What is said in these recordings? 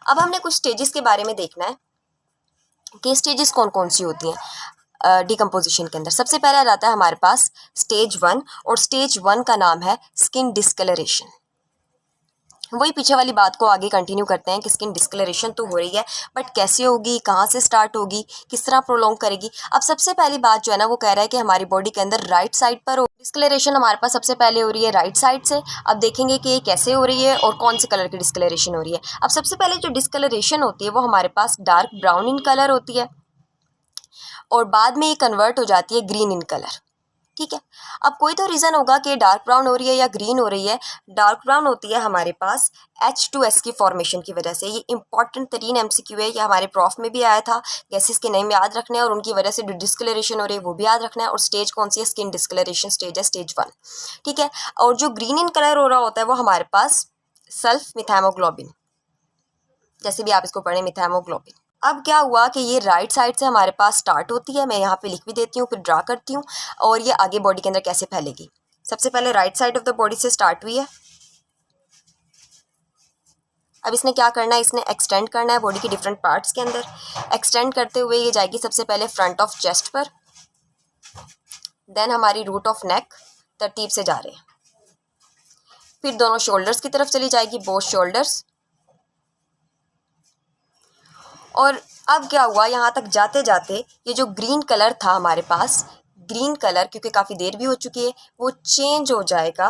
अब हमने कुछ स्टेजेस के बारे में देखना है कि स्टेजेस कौन कौन सी होती हैं डिकम्पोजिशन के अंदर। सबसे पहले आता है हमारे पास स्टेज 1, और स्टेज 1 का नाम है स्किन डिस्कलरेशन। वही पीछे वाली बात को आगे कंटिन्यू करते हैं कि स्किन डिस्कलरेशन तो हो रही है, बट कैसे होगी, कहाँ से स्टार्ट होगी, किस तरह प्रोलॉन्ग करेगी। अब सबसे पहली बात जो है ना वो कह रहा है कि हमारी बॉडी के अंदर राइट साइड पर डिस्कलरेशन हमारे पास सबसे पहले हो रही है राइट साइड से। अब देखेंगे कि ये कैसे हो रही है और कौन से कलर की डिस्कलरेशन हो रही है। अब सबसे पहले जो डिस्कलरेशन होती है वो हमारे पास डार्क ब्राउन इन कलर होती है, और बाद में ये कन्वर्ट हो जाती है ग्रीन इन कलर। ठीक है, अब कोई तो रीज़न होगा कि डार्क ब्राउन हो रही है या ग्रीन हो रही है। डार्क ब्राउन होती है हमारे पास H2S की फॉर्मेशन की वजह से। ये इंपॉर्टेंट तरीन MCQ है, ये हमारे प्रॉफ में भी आया था। गैसेस के नेम याद रखने हैं और उनकी वजह से जो डिस्कलरेशन हो रही है वो भी याद रखना है। और स्टेज कौन सी है, स्किन डिस्कलरेशन स्टेज है, स्टेज 1। ठीक है, और जो ग्रीन इन कलर हो रहा होता है वो हमारे पास सेल्फ मिथाइमोग्लोबिन, जैसे भी आप इसको पढ़ें, मिथाइमोग्लोबिन। अब क्या हुआ कि ये राइट साइड से हमारे पास स्टार्ट होती है, मैं यहाँ पे लिख भी देती हूँ फिर ड्रा करती हूँ, और ये आगे बॉडी के अंदर कैसे फैलेगी। सबसे पहले right side of the body से स्टार्ट हुई है। अब इसने क्या करना है, इसने एक्सटेंड करना है बॉडी के डिफरेंट पार्ट्स के अंदर। एक्सटेंड करते हुए ये जाएगी सबसे पहले फ्रंट ऑफ चेस्ट पर, देन हमारी रूट ऑफ नेक, तरतीब से जा रहे हैं। फिर दोनों शोल्डर्स की तरफ चली जाएगी, बोथ शोल्डर्स। और अब क्या हुआ, यहाँ तक जाते जाते ये जो ग्रीन कलर था हमारे पास, ग्रीन कलर क्योंकि काफ़ी देर भी हो चुकी है, वो चेंज हो जाएगा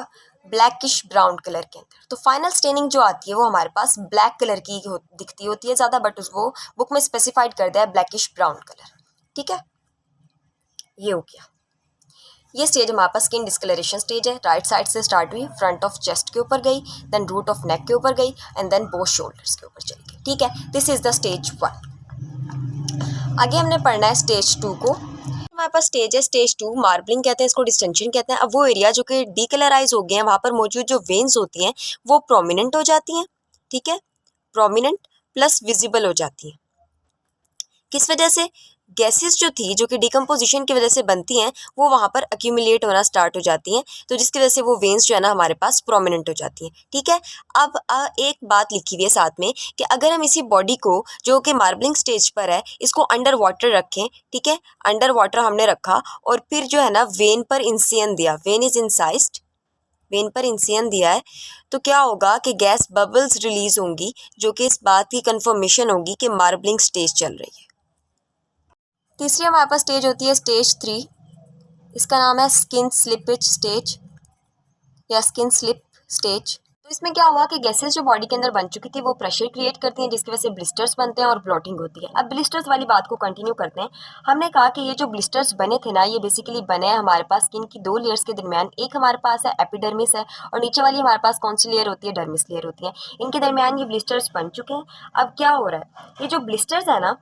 ब्लैकिश ब्राउन कलर के अंदर। तो फाइनल स्टेनिंग जो आती है वो हमारे पास ब्लैक कलर की दिखती होती है ज़्यादा, बट वो बुक में स्पेसिफाइड कर दिया है ब्लैकिश ब्राउन कलर। ठीक है, ये हो गया। ये स्टेज हमारे पास स्किन डिस्कलरेशन स्टेज है। राइट साइड से स्टार्ट हुई, फ्रंट ऑफ चेस्ट के ऊपर गई, देन रूट ऑफ नेक के ऊपर गई, एंड देन बोथ शोल्डर्स के ऊपर चली गई। ठीक है, दिस इज द स्टेज 1। आगे हमने पढ़ना है स्टेज 2 को। हमारे पास स्टेज है स्टेज 2, मार्बलिंग कहते हैं इसको, डिस्टेंशन कहते हैं। अब वो एरिया जो कि डीकलराइज हो गए हैं, वहाँ पर मौजूद जो वेन्स होती हैं वो प्रोमिनेंट हो जाती हैं। ठीक है, प्रोमिनेंट प्लस विजिबल हो जाती हैं। किस वजह से, गैसेस जो थी जो कि डिकम्पोजिशन की वजह से बनती हैं वो वहाँ पर अक्यूमुलेट होना स्टार्ट हो जाती हैं, तो जिसकी वजह से वो वेन्स जो है ना हमारे पास प्रोमिनेंट हो जाती हैं। ठीक है, अब एक बात लिखी हुई है साथ में कि अगर हम इसी बॉडी को जो कि मार्बलिंग स्टेज पर है इसको अंडर वाटर रखें, ठीक है, अंडर वाटर हमने रखा और फिर जो है ना वेन पर इंसियन दिया, वेन इज इंसाइज्ड, वेन पर इंसियन दिया है, तो क्या होगा कि गैस बबल्स रिलीज होंगी जो कि इस बात की कंफर्मेशन होगी कि मार्बलिंग स्टेज चल रही है। तीसरी हमारे पास स्टेज होती है स्टेज 3, इसका नाम है स्किन स्लिपेज स्टेज या स्किन स्लिप स्टेज। तो इसमें क्या हुआ कि गैसेस जो बॉडी के अंदर बन चुकी थी वो प्रेशर क्रिएट करती हैं, जिसकी वजह से ब्लिस्टर्स बनते हैं और ब्लॉटिंग होती है। अब ब्लिस्टर्स वाली बात को कंटिन्यू करते हैं। हमने कहा कि ये जो ब्लिस्टर्स बने थे ना, ये बेसिकली बने हैं हमारे पास स्किन की 2 लेयर्स के दरमियान। एक हमारे पास है एपिडर्मिस है और नीचे वाली हमारे पास कौन सी लेयर होती है, डर्मिस लेयर होती है। इनके दरमियान ये ब्लिस्टर्स बन चुके हैं। अब क्या हो रहा है, ये जो ब्लिस्टर्स है ना,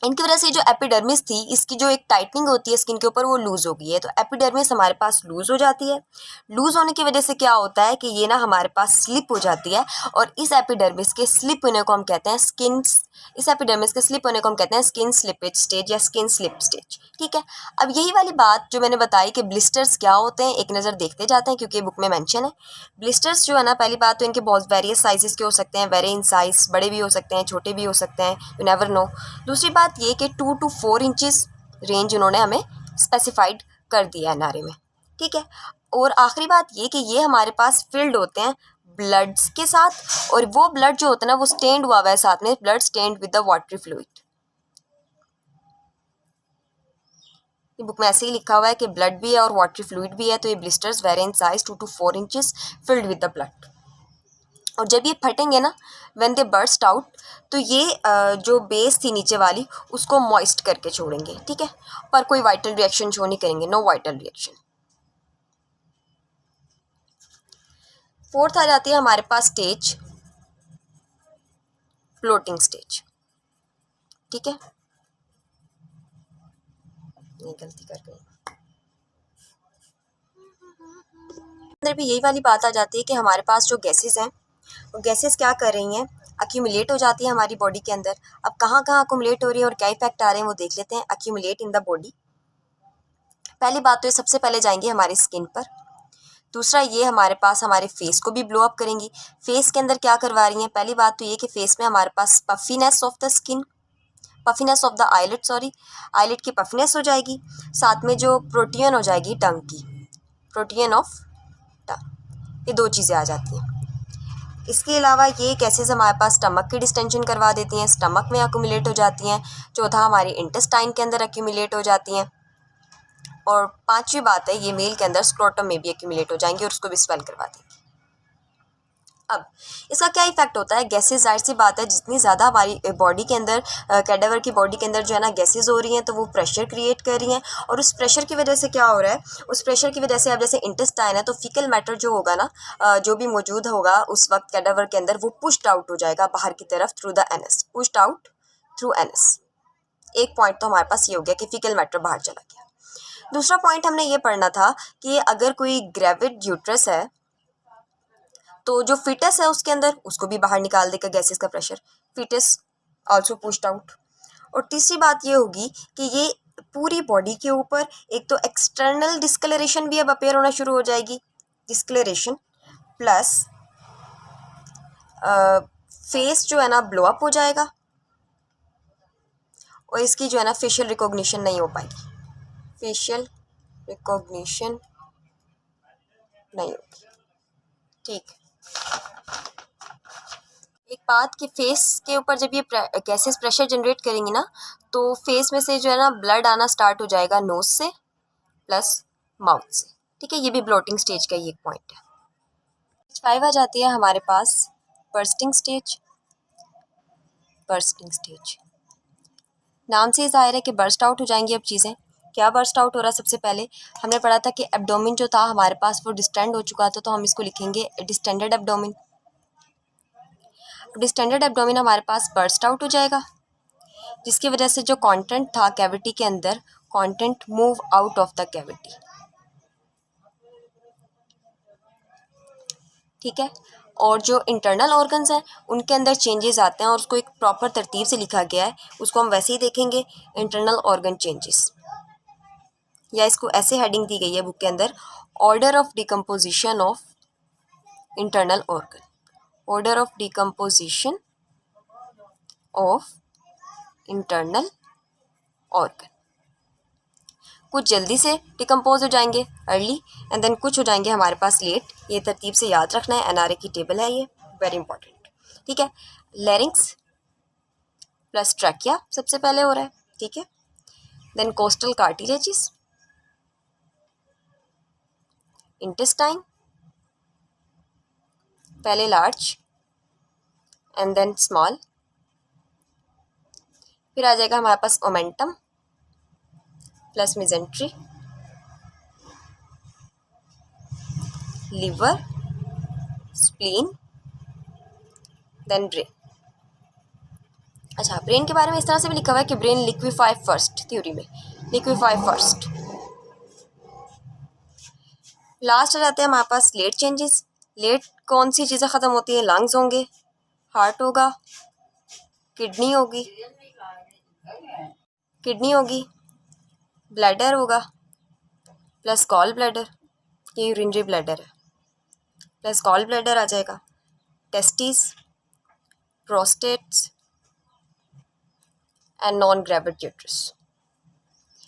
इनकी वजह से जो एपिडर्मिस थी इसकी जो एक टाइटनिंग होती है स्किन के ऊपर वो लूज़ हो गई है, तो एपिडर्मिस हमारे पास लूज़ हो जाती है। लूज़ होने की वजह से क्या होता है कि ये ना हमारे पास स्लिप हो जाती है, और इस एपिडर्मिस के स्लिप होने को हम कहते हैं इस एपिडर्मिस के स्लिप होने को हम कहते हैं स्किन स्लिपेज स्टेज या स्किन स्लिप स्टेज। ठीक है, अब यही वाली बात जो मैंने बताई कि ब्लिस्टर्स क्या होते हैं एक नज़र देखते जाते हैं क्योंकि बुक में मेंशन है। ब्लिस्टर्स जो है ना, पहली बात तो इनके बहुत वेरियस साइजेस के हो सकते हैं, वेरी इन साइज, बड़े भी हो सकते हैं, छोटे भी हो सकते हैं, यू नेवर नो। दूसरी बात ये कि 2 to 4 इंचेस रेंज उन्होंने हमें स्पेसिफाइड कर दिया है नारे में। ठीक है, और आखिरी बात ये कि ये हमारे पास फिल्ड होते हैं ब्लड्स के साथ, और वो ब्लड जो होता है ना वो स्टेन्ड हुआ है साथ में, blood stained with the watery fluid. Book में ऐसे ही लिखा हुआ है कि ब्लड भी है और वाटरी फ्लूइड भी है। तो ये blisters very in size 2 to 4 inches filled with the blood, और जब ये फटेंगे ना, व्हेन दे बर्स्ट आउट, तो ये जो बेस थी नीचे वाली उसको मॉइस्ट करके छोड़ेंगे। ठीक है, पर कोई वाइटल रिएक्शन शो नहीं करेंगे, नो वाइटल रिएक्शन। फोर्थ आ जाती है हमारे पास स्टेज फ्लोटिंग स्टेज। ठीक है, ये गलती कर गई, अंदर भी यही वाली बात आ जाती है कि हमारे पास जो गैसेस हैं वो गैसेस क्या कर रही हैं, अक्यूमुलेट हो जाती है हमारी बॉडी के अंदर। अब कहाँ कहाँ अक्यूमुलेट हो रही है और क्या इफेक्ट आ रहे हैं वो देख लेते हैं। अक्यूमुलेट इन द बॉडी, पहली बात तो ये सबसे पहले जाएंगे हमारी स्किन पर। दूसरा ये हमारे पास हमारे फेस को भी ब्लो अप करेंगी। फेस के अंदर क्या करवा रही हैं, पहली बात तो ये कि फेस में हमारे पास puffiness of the skin, puffiness of the eyelid, eyelid की पफीनेस हो जाएगी। साथ में जो प्रोटीन हो जाएगी टंग की, प्रोटीन ऑफ टंग, ये दो चीज़ें आ जाती हैं। इसके अलावा ये केसेस हमारे पास स्टमक की डिस्टेंशन करवा देती हैं, स्टमक में अक्यूमुलेट हो जाती हैं। चौथा हमारी इंटेस्टाइन के अंदर अक्यूमुलेट हो जाती हैं। और पांचवी बात है, ये मेल के अंदर स्क्रोटम में भी एक्यूमुलेट हो जाएंगे और उसको भी स्वेल करवा देंगे। अब इसका क्या इफेक्ट होता है, गैसेज, जाहिर सी बात है जितनी ज़्यादा हमारी बॉडी के अंदर, कैडेवर की बॉडी के अंदर जो है ना गैसेज हो रही हैं, तो वो प्रेशर क्रिएट कर रही हैं। और उस प्रेशर की वजह से क्या हो रहा है, उस प्रेशर की वजह से अब जैसे इंटेस्टाइन है तो फीकल मैटर जो होगा ना, जो भी मौजूद होगा उस वक्त कैडेवर के अंदर, वो पुश्ड आउट हो जाएगा बाहर की तरफ through the anus, pushed out through anus. एक पॉइंट तो हमारे पास ये हो गया कि फीकल मैटर बाहर चला गया। दूसरा पॉइंट हमने ये पढ़ना था कि अगर कोई ग्रेविड यूट्रस है तो जो फिटस है उसके अंदर, उसको भी बाहर निकाल देगा गैसेस का pressure, faeces also pushed out. और तीसरी बात ये होगी कि ये पूरी बॉडी के ऊपर एक तो एक्सटर्नल डिस्कलरेशन भी अब अपेयर होना शुरू हो जाएगी, डिस्कलरेशन प्लस फेस जो है ना ब्लो अप हो जाएगा और इसकी जो है ना फेशियल रिकॉग्निशन नहीं हो पाएगी, फेशियल रिकॉग्निशन नहीं होगी। ठीक, एक बात कि फेस के ऊपर जब ये गैसेस प्रेशर जनरेट करेंगी ना, तो फेस में से जो है ना ब्लड आना स्टार्ट हो जाएगा नोज से प्लस माउथ से। ठीक है, ये भी ब्लोटिंग स्टेज का ही एक पॉइंट है। 5 आ जाती है हमारे पास बर्स्टिंग स्टेज। बर्स्टिंग स्टेज नाम से ही जाहिर है कि बर्स्ट आउट हो जाएंगी अब चीज़ें। क्या बर्स्ट आउट हो रहा है, सबसे पहले हमने पढ़ा था कि एब्डोमिन जो था हमारे पास वो डिस्टेंड हो चुका था, तो हम इसको लिखेंगे डिस्टेंडेड एब्डोमिन। डिस्टेंडेड एब्डोमिन हमारे पास बर्स्ट आउट हो जाएगा, जिसकी वजह से जो कंटेंट था कैविटी के अंदर, content move out of the cavity. ठीक है, और जो इंटरनल ऑर्गन्स हैं उनके अंदर चेंजेस आते हैं और उसको एक प्रॉपर तरतीब से लिखा गया है, उसको हम वैसे ही देखेंगे, इंटरनल ऑर्गन चेंजेस, या इसको ऐसे हेडिंग दी गई है बुक के अंदर, order of decomposition of internal organ, order of decomposition of internal organ. कुछ जल्दी से डिकम्पोज हो जाएंगे अर्ली, एंड देन कुछ हो जाएंगे हमारे पास लेट। ये तरतीब से याद रखना है, एनआरए की टेबल है ये, वेरी इंपॉर्टेंट। ठीक है, लैरिंक्स प्लस ट्रैकिया सबसे पहले हो रहा है। ठीक है, देन कोस्टल कार्टिलेजेस, इंटेस्टाइन, पहले लार्ज एंड देन स्मॉल, फिर आ जाएगा हमारे पास omentum plus mesentery, liver, spleen, then brain. अच्छा, ब्रेन के बारे में इस तरह से भी लिखा हुआ है कि ब्रेन लिक्विफाई फर्स्ट, थ्योरी में लिक्विफाई फर्स्ट। लास्ट आ जाते हैं हमारे पास लेट चेंजेस। लेट कौन सी चीज़ें ख़त्म होती हैं, लंग्स होंगे, हार्ट होगा, किडनी होगी, ब्लैडर होगा प्लस गॉल ब्लैडर, ये यूरिनरी ब्लैडर है, प्लस गॉल ब्लैडर आ जाएगा, testis, prostates and non gravid uterus.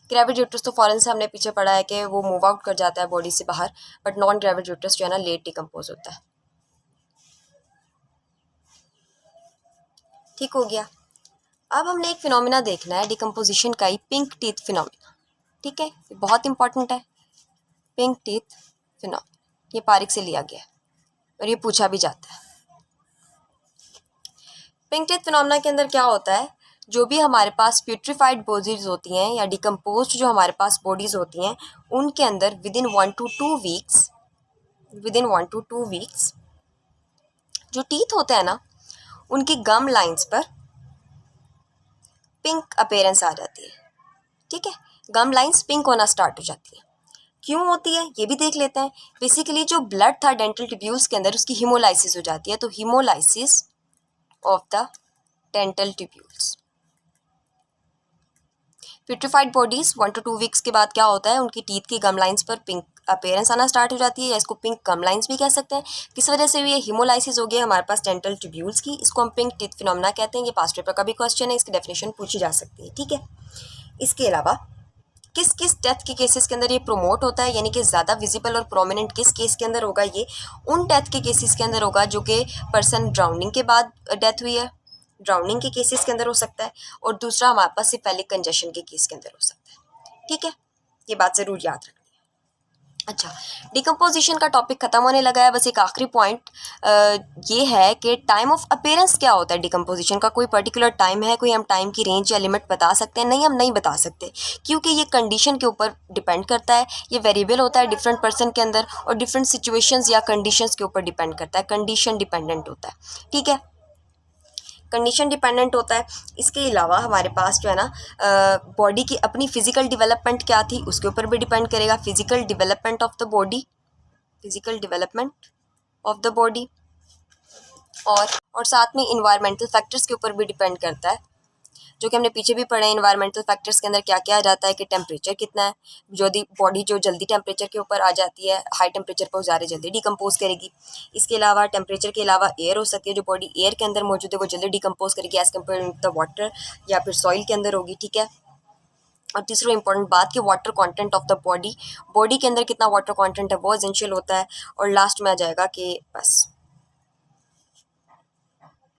Gravid uterus तो फॉरन से हमने पीछे पढ़ा है कि वो मूव आउट कर जाता है बॉडी से बाहर, बट नॉन ग्रेविड यूट्रस जो है ना लेट डिकम्पोज होता है। ठीक हो गया। अब हमने एक फिनोमिना देखना है डिकम्पोजिशन का ही, पिंक टीथ फिनोमिना। ठीक है, ये बहुत इंपॉर्टेंट है, पिंक टीथ फिनोमिना, ये पारिक से लिया गया है और ये पूछा भी जाता है। पिंक टीथ फिनोमिना के अंदर क्या होता है, जो भी हमारे पास प्यूट्रीफाइड बॉडीज होती हैं या डिकम्पोज जो हमारे पास बॉडीज होती हैं, उनके अंदर विदिन 1 to 2 वीक्स जो टीथ होते हैं ना, उनकी गम लाइंस पर पिंक अपीयरेंस आ जाती है। ठीक है, गम लाइंस पिंक होना स्टार्ट हो जाती है। क्यों होती है ये भी देख लेते हैं। बेसिकली जो ब्लड था डेंटल ट्यूब्यूल्स के अंदर, उसकी हीमोलाइसिस हो जाती है, तो haemolysis of the dental tubules. Putrefied bodies 1 to 2 weeks के बाद क्या होता है, उनकी टीथ की गम लाइंस पर पिंक अपीयरेंस आना स्टार्ट हो जाती है, या इसको पिंक गम लाइंस भी कह सकते हैं। किस वजह से ये हीमोलाइसिस हो गया हमारे पास डेंटल ट्यूब्यूल्स की, इसको हम पिंक टीथ फिनोमेना कहते हैं। ये पास्ट पेपर का भी क्वेश्चन है, इसकी डेफिनेशन पूछी जा सकती है, ठीक है। इसके अलावा किस किस डेथ के केसेस के अंदर ये प्रोमोट होता है, यानी कि ज़्यादा विजिबल और प्रोमिनेंट किस केस के अंदर होगा, ये उन डेथ के केसेस के अंदर होगा जो कि पर्सन ड्राउनिंग के बाद डेथ हुई है, ड्राउनिंग के केसेस के अंदर हो सकता है, और दूसरा हमारे पास सिफेलिक कंजेशन के केस के अंदर हो सकता है, ठीक है। ये बात ज़रूर याद रखनी है। अच्छा, डिकम्पोजिशन का टॉपिक ख़त्म होने लगा है। बस एक आखिरी पॉइंट ये है कि टाइम ऑफ अपीयरेंस क्या होता है डिकम्पोजिशन का। कोई पर्टिकुलर टाइम है, कोई हम टाइम की रेंज या लिमिट बता सकते हैं? नहीं, हम नहीं बता सकते, क्योंकि ये कंडीशन के ऊपर डिपेंड करता है। ये वेरिएबल होता है डिफरेंट पर्सन के अंदर, और डिफरेंट सिचुएशंस या कंडीशंस के ऊपर डिपेंड करता है, कंडीशन डिपेंडेंट होता है, ठीक है। कंडीशन डिपेंडेंट होता है। इसके अलावा हमारे पास जो है ना बॉडी की अपनी फ़िज़िकल डेवलपमेंट क्या थी, उसके ऊपर भी डिपेंड करेगा। Physical development of the body, physical development of the body, और साथ में इन्वायरमेंटल फैक्टर्स के ऊपर भी डिपेंड करता है, जो कि हमने पीछे भी पढ़े। इन्वायरमेंटल फैक्टर्स के अंदर क्या क्या आ जाता है कि टेम्परेचर कितना है, यदि बॉडी जो जल्दी टेम्परेचर के ऊपर आ जाती है, हाई टेम्परेचर पर ज़्यादा जल्दी डिकम्पोज करेगी। इसके अलावा टेम्परेचर के अलावा एयर हो सकती है, जो बॉडी एयर के अंदर मौजूद है वो जल्दी डिकम्पोज करेगी as compare to the water या फिर सॉइल के अंदर होगी, ठीक है। और तीसरा इंपॉर्टेंट बात कि water content of the body, body के अंदर कितना वाटर कंटेंट है वो एसेंशियल होता है। और लास्ट में आ जाएगा कि बस